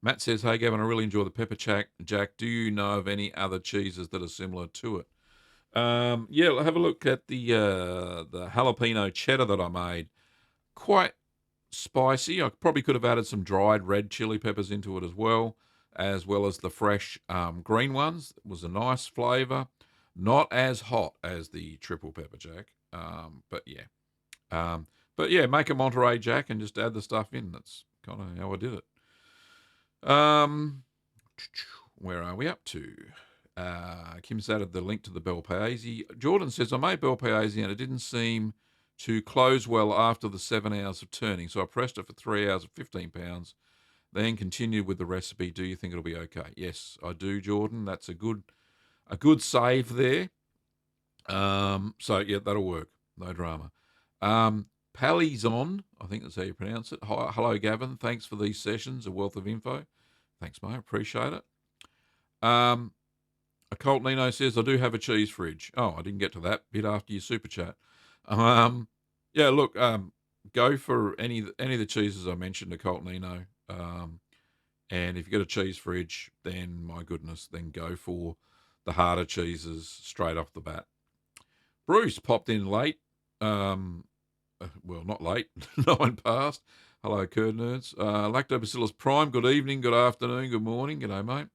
Matt says, "Hey Gavin, I really enjoy the pepper jack. Do you know of any other cheeses that are similar to it?" Yeah, have a look at the jalapeno cheddar that I made. Quite spicy. I probably could have added some dried red chili peppers into it as well as the fresh green ones. It was a nice flavour. Not as hot as the triple pepper jack, but yeah. But yeah, make a Monterey Jack and just add the stuff in. That's kind of how I did it. Where are we up to? Kim's added the link to the bel paese. Jordan says, I made bel paese and it didn't seem to close well after the 7 hours of turning, so I pressed it for 3 hours at 15 pounds, then continued with the recipe. Do you think it'll be okay? Yes, I do, Jordan. That's a good save there. So yeah, that'll work. No drama. Palizon, I think that's how you pronounce it. Hi, hello, Gavin. Thanks for these sessions, a wealth of info. Thanks, mate. Appreciate it. A Colt Nino says, I do have a cheese fridge. Oh, I didn't get to that bit after your super chat. Yeah, look, go for any of the cheeses I mentioned, a Colt Nino. And if you've got a cheese fridge, then my goodness, then go for the harder cheeses straight off the bat. Bruce popped in late. Well, not late, 9 past. Hello, Curd Nerds. Lactobacillus Prime, good evening, good afternoon, good morning. G'day, mate.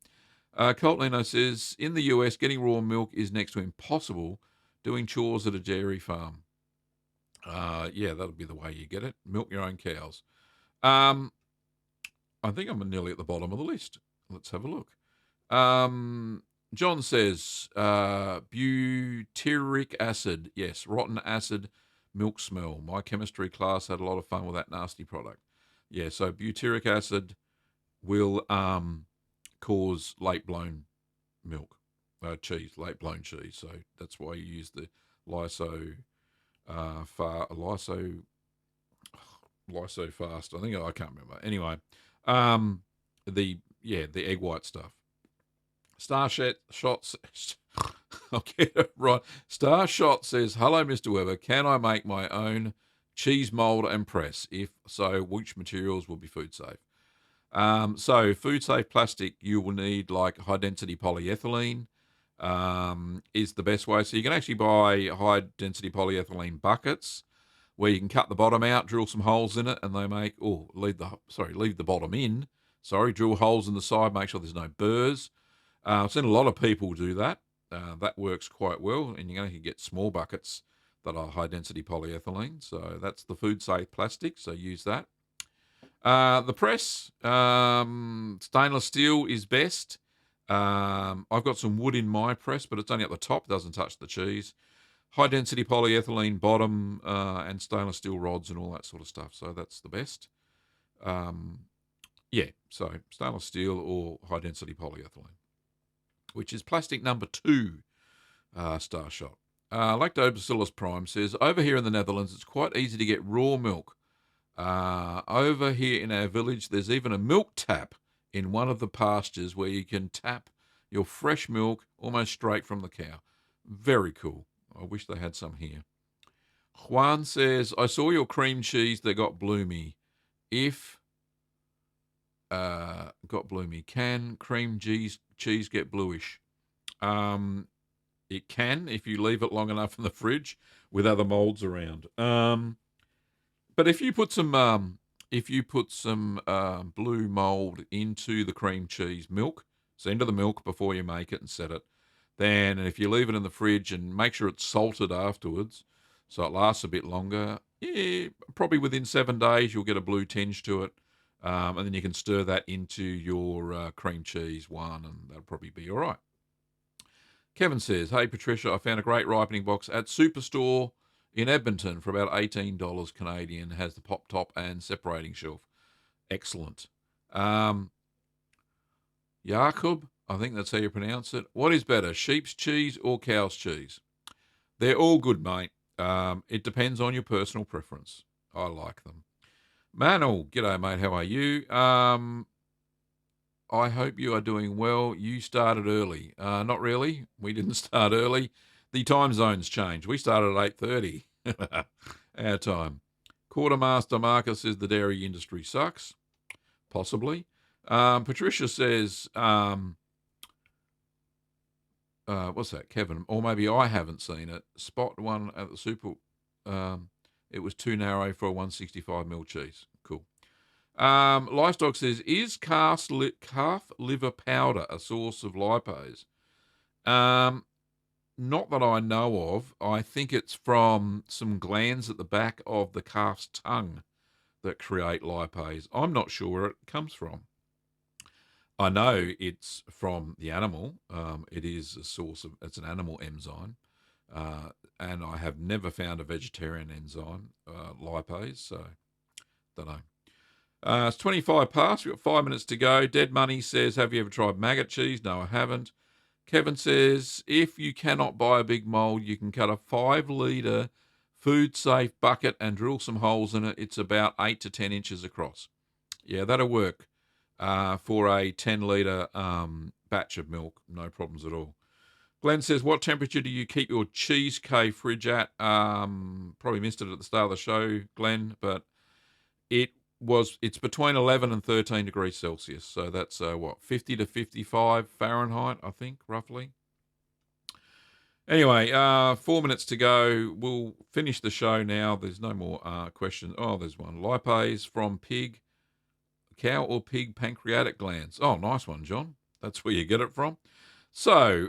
Colt Nino says, in the US, getting raw milk is next to impossible doing chores at a dairy farm. Yeah, that'll be the way you get it. Milk your own cows. I think I'm nearly at the bottom of the list. Let's have a look. John says, butyric acid. Yes, rotten acid, milk smell. My chemistry class had a lot of fun with that nasty product. Yeah, so butyric acid will cause late blown milk, late blown cheese. So that's why you use the lyso fast. I think I can't remember. Anyway, the egg white stuff. Shots. I'll get it right. Star Shot says, hello, Mr. Weber. Can I make my own cheese mold and press? If so, which materials will be food safe? So food safe plastic, you will need like high density polyethylene is the best way. So you can actually buy high density polyethylene buckets where you can cut the bottom out, drill some holes in it, and they make leave the bottom in. Drill holes in the side, make sure there's no burrs. I've seen a lot of people do that. That works quite well, and you can actually get small buckets that are high density polyethylene. So that's the food safe plastic. So use that. The press, stainless steel is best. I've got some wood in my press, but it's only at the top, doesn't touch the cheese. High density polyethylene bottom and stainless steel rods and all that sort of stuff. So that's the best. So stainless steel or high density polyethylene, which is plastic number 2, Star Shot. Lactobacillus Prime says, over here in the Netherlands, it's quite easy to get raw milk. Over here in our village, there's even a milk tap in one of the pastures where you can tap your fresh milk almost straight from the cow. Very cool. I wish they had some here. Juan says, I saw your cream cheese that got bloomy. Can cream cheese get bluish? It can if you leave it long enough in the fridge with other molds around. But if you put some blue mold into the cream cheese milk, so into the milk before you make it and set it, then if you leave it in the fridge and make sure it's salted afterwards, so it lasts a bit longer, probably within 7 days you'll get a blue tinge to it, and then you can stir that into your cream cheese one, and that'll probably be all right. Kevin says, hey Patricia, I found a great ripening box at Superstore in Edmonton for about $18 Canadian. Has the pop top and separating shelf. Excellent. Jakob, I think that's how you pronounce it. What is better, sheep's cheese or cow's cheese? They're all good, mate. It depends on your personal preference. I like them. Manel, g'day, mate. How are you? I hope you are doing well. You started early. Not really. We didn't start early. The time zones changed. We started at 8:30 our time. Quartermaster Marcus says the dairy industry sucks. Possibly. Patricia says, what's that, Kevin? Or maybe I haven't seen it. Spot one at the super. It was too narrow for a 165mm cheese. Cool. Livestock says, is calf liver powder a source of lipase? Not that I know of. I think it's from some glands at the back of the calf's tongue that create lipase. I'm not sure where it comes from. I know it's from the animal. It is a source of, it's an animal enzyme. And I have never found a vegetarian enzyme, lipase, so don't know. It's 25 past. We've got 5 minutes to go. Dead Money says, have you ever tried maggot cheese? No, I haven't. Kevin says, if you cannot buy a big mould, you can cut a 5-litre food-safe bucket and drill some holes in it. It's about 8 to 10 inches across. Yeah, that'll work for a 10-litre batch of milk. No problems at all. Glenn says, what temperature do you keep your cheesecake fridge at? Probably missed it at the start of the show, Glenn, but it's between 11 and 13 degrees Celsius. So that's 50 to 55 Fahrenheit, I think, roughly. Anyway, 4 minutes to go. We'll finish the show now. There's no more questions. Oh, there's one. Lipase from pig, cow or pig pancreatic glands. Oh, nice one, John. That's where you get it from. So,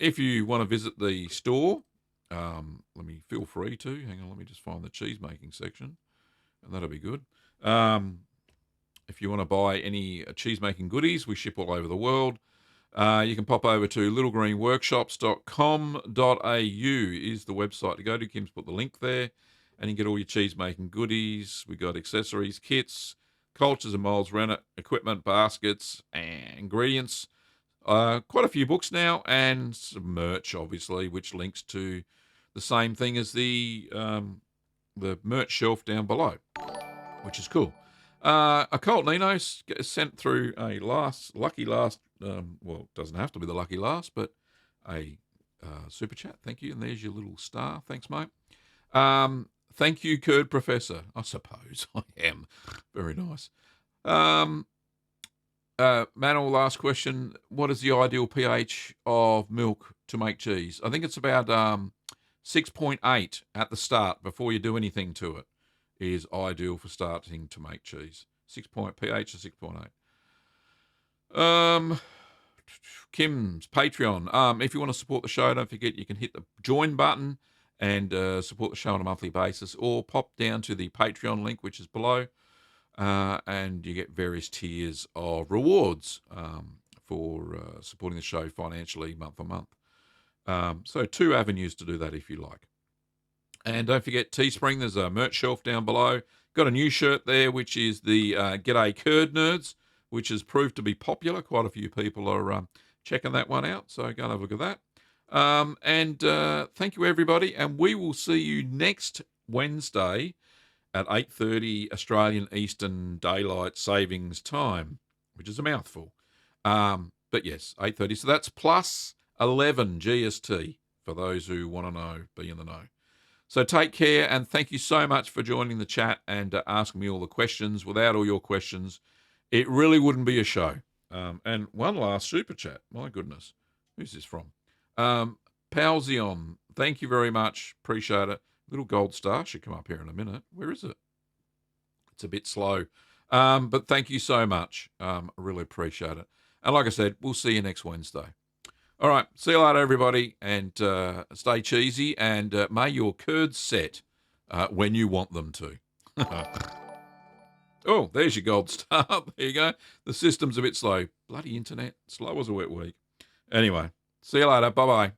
if you want to visit the store, feel free to. Hang on, let me just find the cheese making section, and that'll be good. If you want to buy any cheese making goodies, we ship all over the world. You can pop over to littlegreenworkshops.com.au is the website to go to. Kim's put the link there, and you can get all your cheese making goodies. We got accessories, kits, cultures and molds, rennet, equipment, baskets, and ingredients. Quite a few books now, and some merch, obviously, which links to the same thing as the merch shelf down below, which is cool. A Colt Nino sent through a lucky last, well, it doesn't have to be the lucky last, but a super chat. Thank you. And there's your little star. Thanks, mate. Thank you, Curd Professor. I suppose I am. Very nice. Manuel, last question. What is the ideal pH of milk to make cheese? I think it's about 6.8 at the start before you do anything to it is ideal for starting to make cheese. pH of 6.8. Kim's Patreon. If you want to support the show, don't forget you can hit the join button and support the show on a monthly basis, or pop down to the Patreon link, which is below, and you get various tiers of rewards for supporting the show financially month on month. So 2 avenues to do that if you like. And don't forget Teespring, there's a merch shelf down below. Got a new shirt there, which is the G'day Curd Nerds, which has proved to be popular. Quite a few people are checking that one out, so go and have a look at that. And thank you, everybody, and we will see you next Wednesday at 8:30 Australian Eastern Daylight Savings Time, which is a mouthful. But yes, 8:30. So that's plus 11 GST for those who want to know, be in the know. So take care, and thank you so much for joining the chat and asking me all the questions. Without all your questions, it really wouldn't be a show. And one last super chat. My goodness. Who's this from? Palzion. Thank you very much. Appreciate it. Little gold star should come up here in a minute. Where is it? It's a bit slow. But thank you so much. I really appreciate it. And like I said, we'll see you next Wednesday. All right. See you later, everybody. And stay cheesy. And may your curds set when you want them to. Oh, there's your gold star. There you go. The system's a bit slow. Bloody internet. Slow as a wet week. Anyway, see you later. Bye-bye.